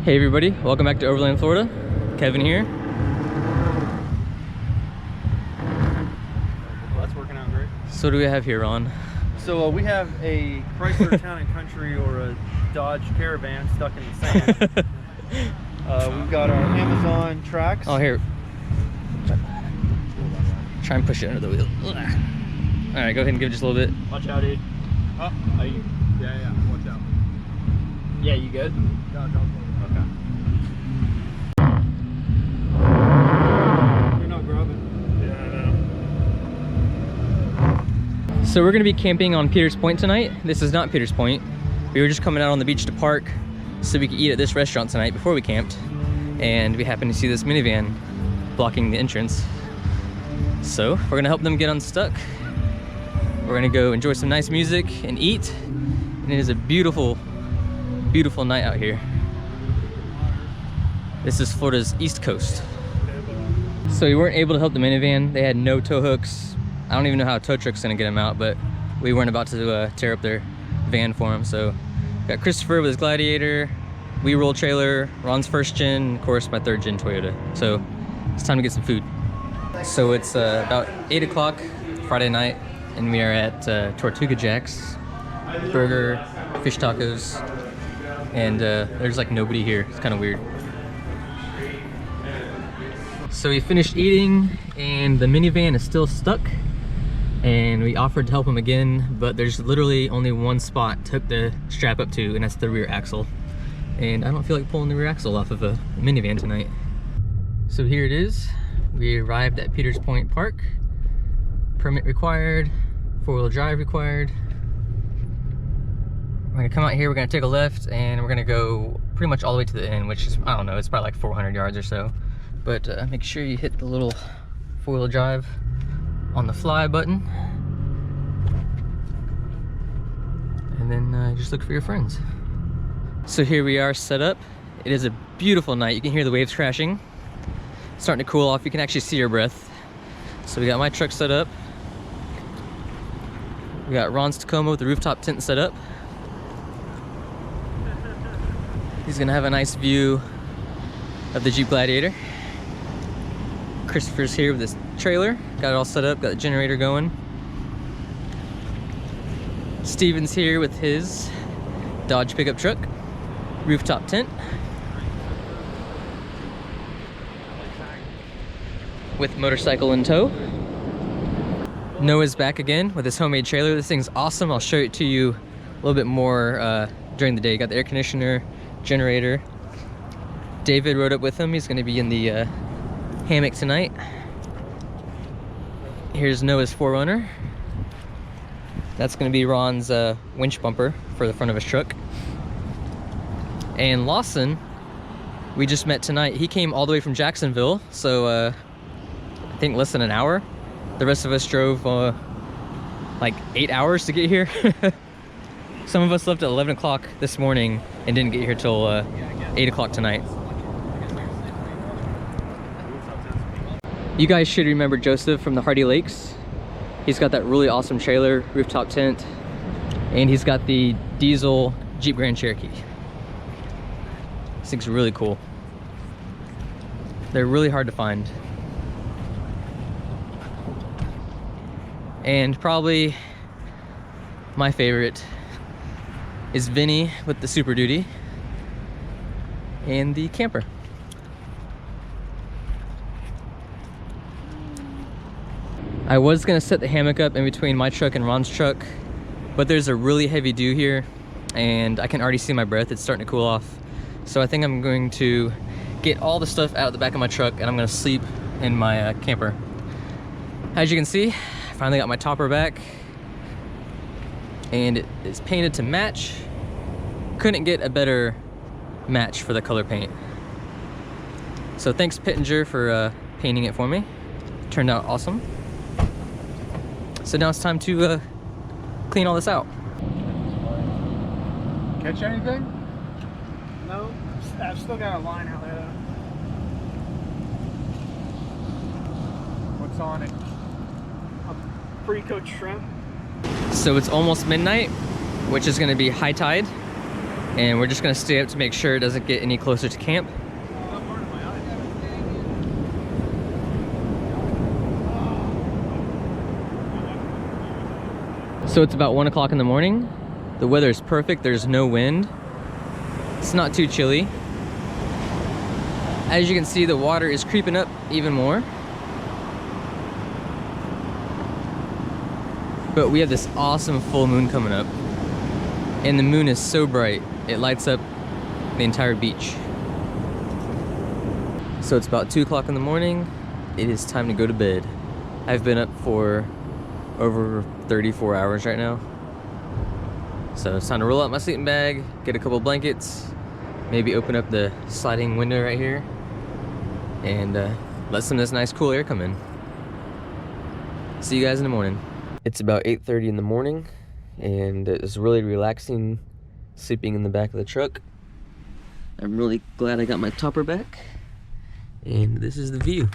Hey everybody, welcome back to Overland, Florida. Kevin here. Well, that's working out great. So what do we have here, Ron? So we have a Chrysler Town and Country or a Dodge Caravan stuck in the sand. We've got our Amazon tracks. Oh, here. Try and push it under the wheel. Alright, go ahead and give it just a little bit. Watch out, dude. Oh, are you? Yeah, watch out. Yeah, you good? No. Okay. You're not grubbing. Yeah, I know. So we're going to be camping on Peters Point tonight. This is not Peters Point. We were just coming out on the beach to park so we could eat at this restaurant tonight before we camped. And we happened to see this minivan blocking the entrance. So we're going to help them get unstuck. We're going to go enjoy some nice music and eat. And it is a beautiful, beautiful night out here. This is Florida's East Coast. So we weren't able to help the minivan. They had no tow hooks. I don't even know how a tow truck's gonna get them out, but we weren't about to tear up their van for them. So got Christopher with his Gladiator, we roll trailer, Ron's first gen, of course my third gen Toyota. So it's time to get some food. So it's about 8 o'clock Friday night, and we are at Tortuga Jack's, burger, fish tacos, and there's like nobody here. It's kind of weird. So we finished eating and the minivan is still stuck, and we offered to help him again, but there's literally only one spot to hook the strap up to, and that's the rear axle. And I don't feel like pulling the rear axle off of a minivan tonight. So here it is. We arrived at Peters Point Park. Permit required, 4-wheel drive required. We're gonna come out here, we're gonna take a left, and we're gonna go pretty much all the way to the end, which is, I don't know, it's probably like 400 yards or so. But make sure you hit the little 4-wheel drive on the fly button. And then just look for your friends. So here we are set up. It is a beautiful night. You can hear the waves crashing. It's starting to cool off. You can actually see your breath. So we got my truck set up. We got Ron's Tacoma with the rooftop tent set up. He's gonna have a nice view of the Jeep Gladiator. Christopher's here with his trailer, got it all set up, got the generator going. Steven's here with his Dodge pickup truck, rooftop tent, with motorcycle in tow. Noah's back again with his homemade trailer. This thing's awesome. I'll show it to you a little bit more during the day. Got the air conditioner, generator. David rode up with him. He's going to be in the hammock tonight. Here's Noah's 4Runner. That's going to be Ron's winch bumper for the front of his truck. And Lawson, we just met tonight. He came all the way from Jacksonville, so I think less than an hour. The rest of us drove like 8 hours to get here. Some of us left at 11 o'clock this morning and didn't get here till 8 o'clock tonight. You guys should remember Joseph from the Hardy Lakes. He's got that really awesome trailer, rooftop tent, and he's got the diesel Jeep Grand Cherokee. This thing's really cool. They're really hard to find. And probably my favorite is Vinny with the Super Duty and the camper. I was gonna set the hammock up in between my truck and Ron's truck, but there's a really heavy dew here and I can already see my breath. It's starting to cool off. So I think I'm going to get all the stuff out of the back of my truck and I'm gonna sleep in my camper. As you can see, I finally got my topper back and it is painted to match. Couldn't get a better match for the color paint. So thanks Pittenger for painting it for me. Turned out awesome. So now it's time to clean all this out. Catch anything? No, I've still got a line out there. What's on it? A pre-cooked shrimp. So it's almost midnight, which is going to be high tide. And we're just gonna stay up to make sure it doesn't get any closer to camp. So it's about 1 o'clock in the morning. The weather is perfect, there's no wind. It's not too chilly. As you can see, the water is creeping up even more. But we have this awesome full moon coming up. And the moon is so bright, it lights up the entire beach. So it's about 2 o'clock in the morning. It is time to go to bed. I've been up for over 34 hours right now. So it's time to roll out my sleeping bag, get a couple blankets, maybe open up the sliding window right here, and let some of this nice cool air come in. See you guys in the morning. It's about 8:30 in the morning, and it's really relaxing sleeping in the back of the truck. I'm really glad I got my topper back, and this is the view.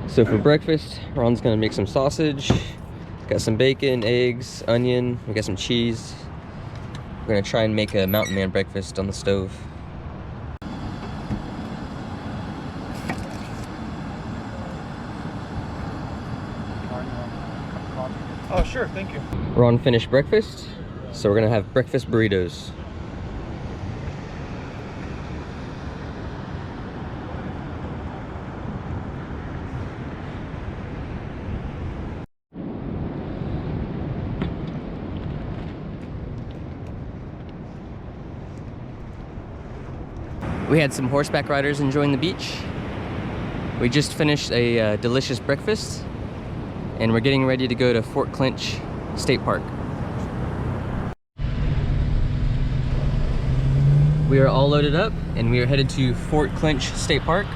So for breakfast, Ron's gonna make some sausage. Got some bacon, eggs, onion, we got some cheese. We're gonna try and make a mountain man breakfast on the stove. Oh, sure, thank you. Ron finished breakfast, so we're gonna have breakfast burritos. We had some horseback riders enjoying the beach. We just finished a delicious breakfast, and we're getting ready to go to Fort Clinch State Park. We are all loaded up, and we are headed to Fort Clinch State Park.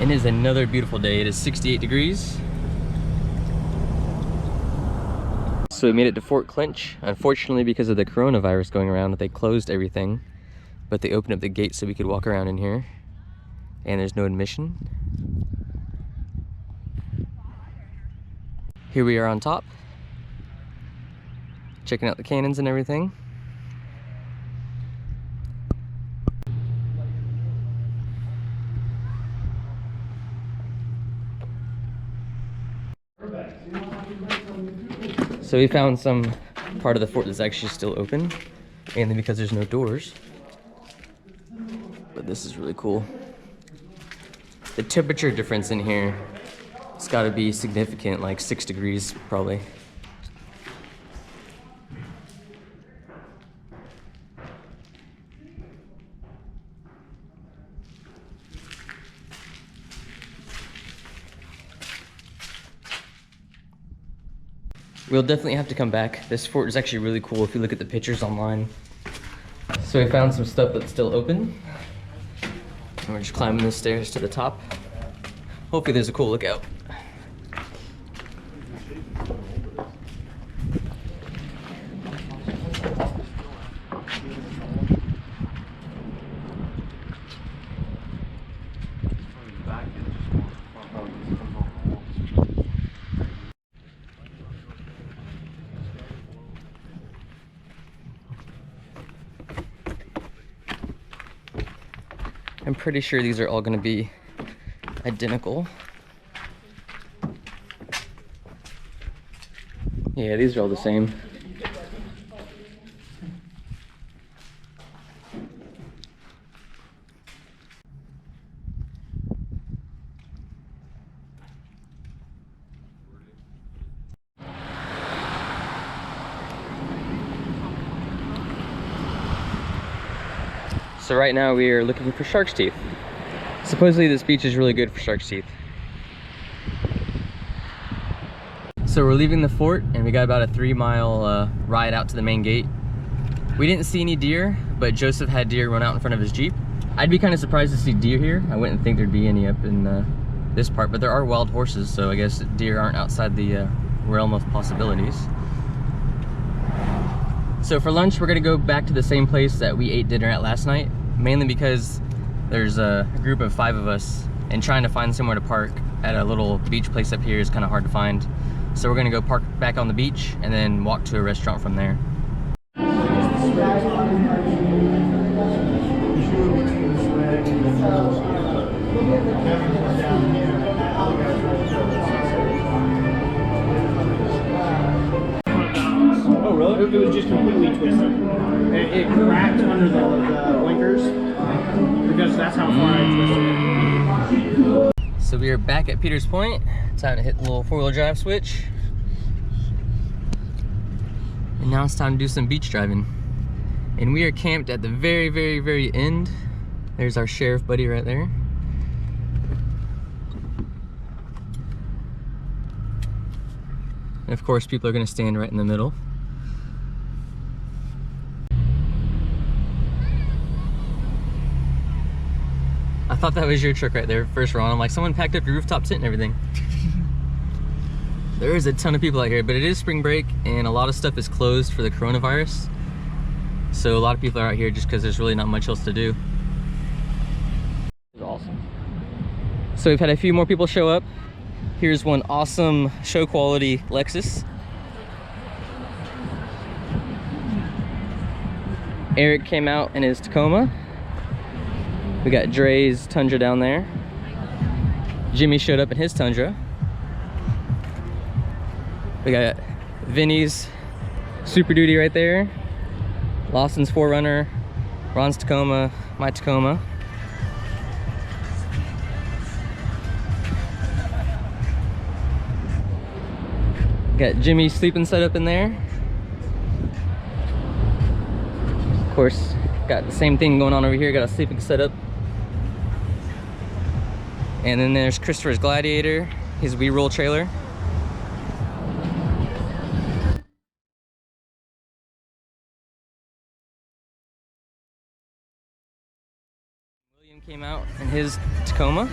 It is another beautiful day. It is 68 degrees. So we made it to Fort Clinch. Unfortunately, because of the coronavirus going around, they closed everything. But they opened up the gate so we could walk around in here, and there's no admission. Here we are on top, checking out the cannons and everything. So we found some part of the fort that's actually still open, mainly because there's no doors. But this is really cool. The temperature difference in here, it's got to be significant, like 6 degrees probably. We'll definitely have to come back. This fort is actually really cool if you look at the pictures online. So we found some stuff that's still open. And we're just climbing the stairs to the top. Hopefully there's a cool lookout. I'm pretty sure these are all going to be identical. Yeah, these are all the same. So right now we are looking for shark's teeth. Supposedly this beach is really good for shark's teeth. So we're leaving the fort and we got about a 3-mile ride out to the main gate. We didn't see any deer, but Joseph had deer run out in front of his Jeep. I'd be kind of surprised to see deer here. I wouldn't think there'd be any up in this part, but there are wild horses, so I guess deer aren't outside the realm of possibilities. So for lunch, we're gonna go back to the same place that we ate dinner at last night, mainly because there's a group of 5 of us, and trying to find somewhere to park at a little beach place up here is kind of hard to find. So we're gonna go park back on the beach and then walk to a restaurant from there. Oh, really? It was just completely twisted. It cracked under the blinkers because that's how far I twisted it. So we are back at Peters Point. Time to hit the little 4-wheel drive switch. And now it's time to do some beach driving. And we are camped at the very, very, very end. There's our sheriff buddy right there. And of course, people are gonna stand right in the middle. I thought that was your truck right there, first Ron. I'm like, someone packed up your rooftop tent and everything. There is a ton of people out here, but it is spring break and a lot of stuff is closed for the coronavirus. So a lot of people are out here just because there's really not much else to do. It's awesome. So we've had a few more people show up. Here's one awesome show quality Lexus. Eric came out in his Tacoma. We got Dre's Tundra down there. Jimmy showed up in his Tundra. We got Vinny's Super Duty right there. Lawson's 4Runner. Ron's Tacoma. My Tacoma. Got Jimmy's sleeping setup in there. Of course, got the same thing going on over here. Got a sleeping setup. And then there's Christopher's Gladiator, his we-roll trailer. William came out in his Tacoma.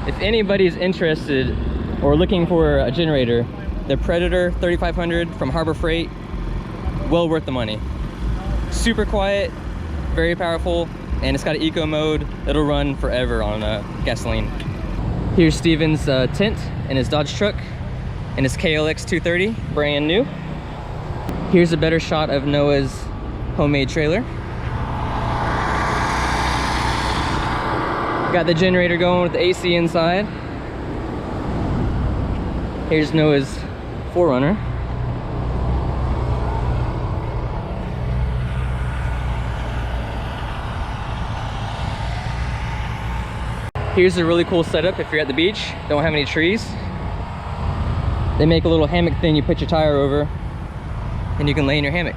If anybody's interested or looking for a generator, the Predator 3500 from Harbor Freight, well worth the money. Super quiet, very powerful, and it's got an eco mode. It'll run forever on gasoline. Here's Steven's tent and his Dodge truck and his KLX 230, brand new. Here's a better shot of Noah's homemade trailer. Got the generator going with the AC inside. Here's Noah's 4Runner. Here's a really cool setup if you're at the beach, don't have any trees. They make a little hammock thing you put your tire over and you can lay in your hammock.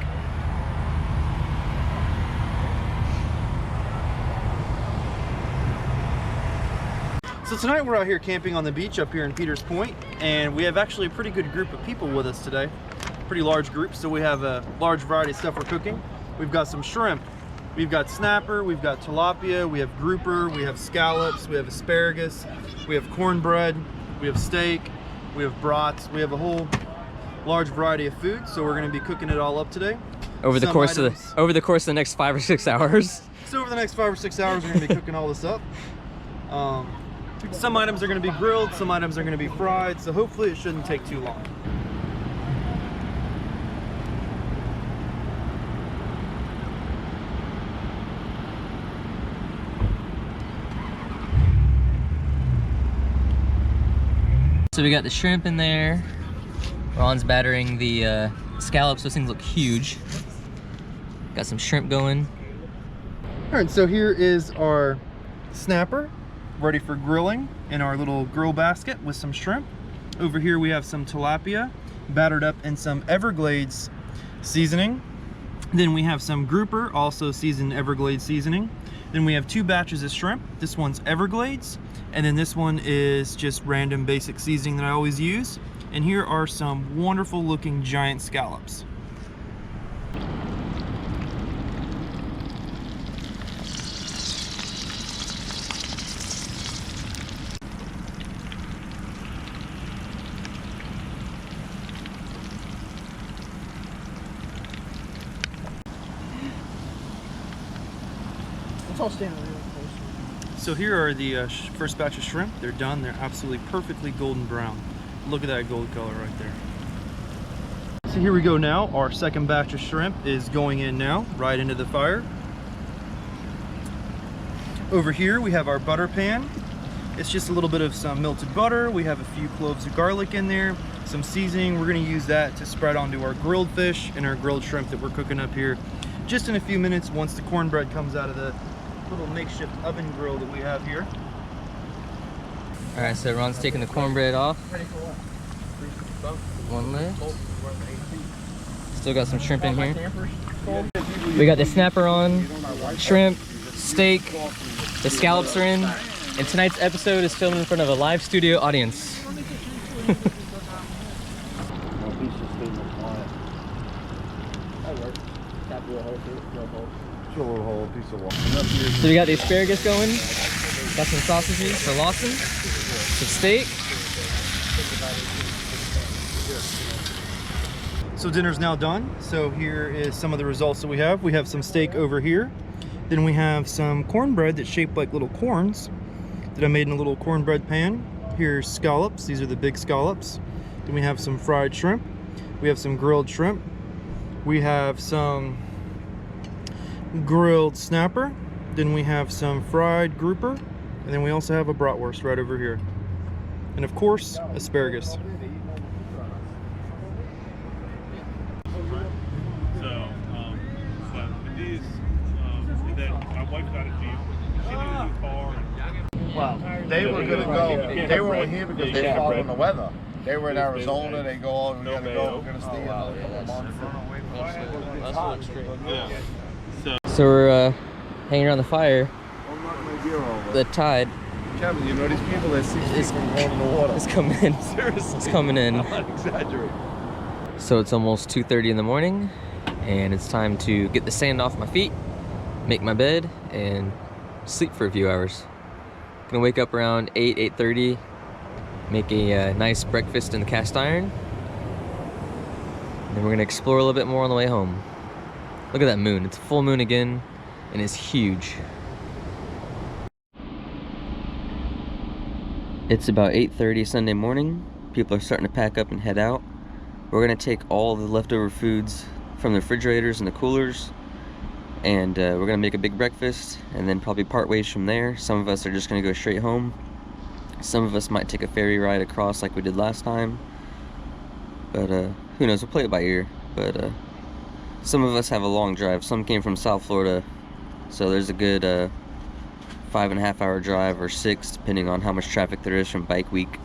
So tonight we're out here camping on the beach up here in Peters Point, and we have actually a pretty good group of people with us today. Pretty large group, so we have a large variety of stuff we're cooking. We've got some shrimp, we've got snapper, we've got tilapia, we have grouper, we have scallops, we have asparagus, we have cornbread, we have steak, we have brats, we have a whole large variety of food, so we're going to be cooking it all up today. Over the course of the next 5 or 6 hours. So over the next 5 or 6 hours we're going to be cooking all this up. Some items are going to be grilled, some items are going to be fried, so hopefully it shouldn't take too long. So we got the shrimp in there. Ron's battering the scallops. Those things look huge. Got some shrimp going. All right, so here is our snapper, ready for grilling in our little grill basket with some shrimp. Over here we have some tilapia battered up in some Everglades seasoning. Then we have some grouper, also seasoned Everglades seasoning. Then we have 2 batches of shrimp. This one's Everglades, And then this one is just random basic seasoning that I always use. And here are some wonderful looking giant scallops. It's all standing really close. So here are the first batch of shrimp. They're done. They're absolutely perfectly golden brown. Look at that gold color right there. So here we go now. Our second batch of shrimp is going in now, right into the fire. Over here we have our butter pan. It's just a little bit of some melted butter. We have a few cloves of garlic in there, some seasoning. We're gonna use that to spread onto our grilled fish and our grilled shrimp that we're cooking up here just in a few minutes once the cornbread comes out of the little makeshift oven grill that we have here. All right, so Ron's taking the cornbread off. One left. Still got some shrimp in here. We got the snapper on, shrimp, steak, the scallops are in, and tonight's episode is filmed in front of a live studio audience. So we got the asparagus going, got some sausages for Lawson, some steak. So dinner's now done. So here is some of the results that we have. We have some steak over here. Then we have some cornbread that's shaped like little corns that I made in a little cornbread pan. Here's scallops. These are the big scallops. Then we have some fried shrimp. We have some grilled shrimp. We have some grilled snapper. Then we have some fried grouper. And then we also have a bratwurst right over here. And of course, asparagus. Well, they were gonna go. They were here because they following the weather. They were in Arizona. They go, oh, we gotta go. We're gonna stay another couple months. So we're hanging around the fire. The tide Kevin, you know these people that see people going in the water. is coming in. Seriously, It's coming in. I'm not exaggerating. So it's almost 2:30 in the morning, and it's time to get the sand off my feet, make my bed, and sleep for a few hours. Gonna wake up around 8:30, make a nice breakfast in the cast iron, and then we're gonna explore a little bit more on the way home. Look at that moon. It's full moon again, and it's huge. It's about 8:30 Sunday morning. People are starting to pack up and head out. We're gonna take all the leftover foods from the refrigerators and the coolers, and we're gonna make a big breakfast and then probably part ways from there. Some of us are just gonna go straight home. Some of us might take a ferry ride across like we did last time, but who knows, we'll play it by ear. But some of us have a long drive. Some came from South Florida, so there's a good 5.5 hour drive, or 6, depending on how much traffic there is from bike week.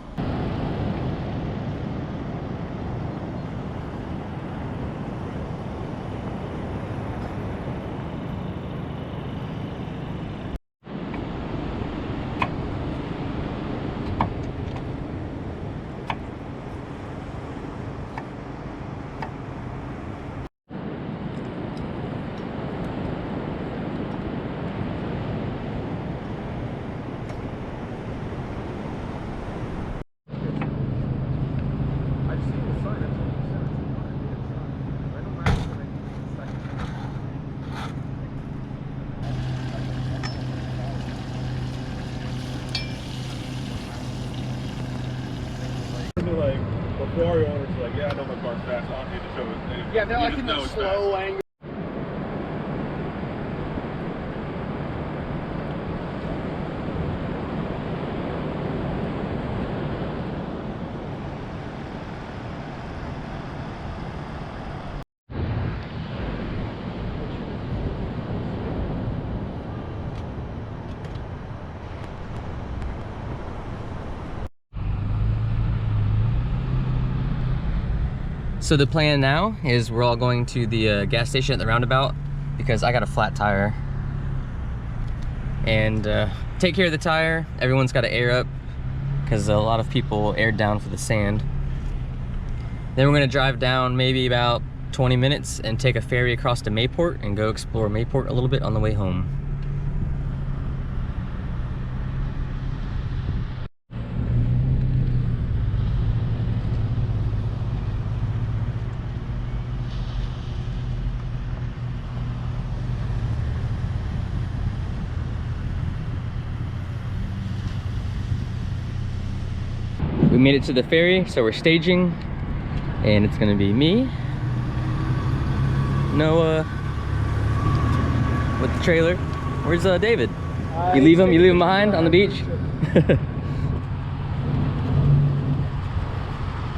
Like, before your owner's like, yeah, I know my car's fast. I don't need to show it. Yeah, they're You like just in know the it's slow fast. angle. So the plan now is we're all going to the gas station at the roundabout because I got a flat tire, and take care of the tire. Everyone's got to air up because a lot of people aired down for the sand. Then we're gonna drive down maybe about 20 minutes and take a ferry across to Mayport and go explore Mayport a little bit on the way home. We made it to the ferry, so we're staging, and it's gonna be me, Noah, with the trailer. Where's David? You leave him behind on the beach?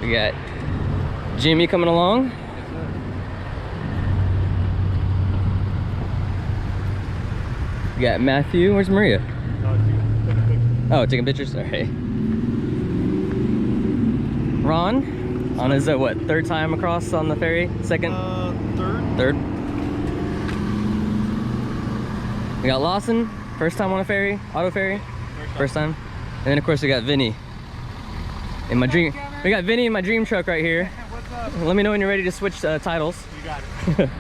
We got Jimmy coming along. We got Matthew. Where's Maria? Oh, taking pictures? All right. Ron on his what, third time across on the ferry? Second? Third. We got Lawson, first time on a ferry, auto ferry, first time. And then of course we got Vinny in my dream. We got Vinny in my dream truck right here. What's up? Let me know when you're ready to switch titles. You got it.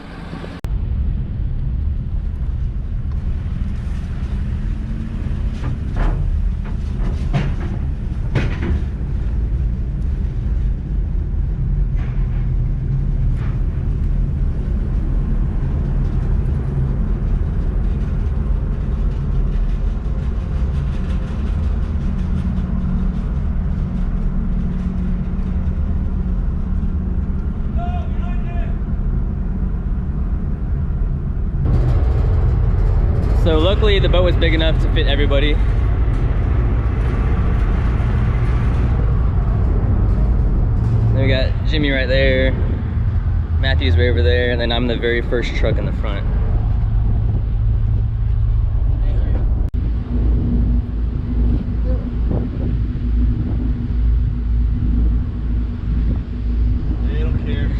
So luckily the boat was big enough to fit everybody. Then we got Jimmy right there, Matthew's way over there, and then I'm the very first truck in the front. They don't care.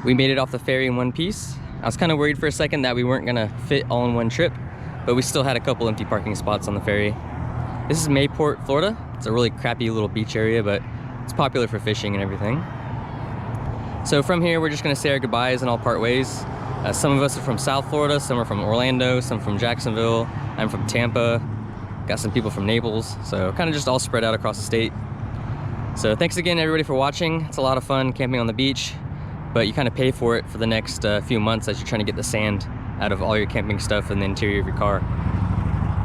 We made it off the ferry in one piece. I was kind of worried for a second that we weren't gonna fit all in one trip, but we still had a couple empty parking spots on the ferry. This is Mayport, Florida. It's a really crappy little beach area, but it's popular for fishing and everything. So from here, we're just gonna say our goodbyes and all part ways. Some of us are from South Florida, some are from Orlando, some from Jacksonville. I'm from Tampa. Got some people from Naples, so kind of just all spread out across the state. So thanks again everybody for watching. It's a lot of fun camping on the beach, but you kind of pay for it for the next few months as you're trying to get the sand out of all your camping stuff in the interior of your car.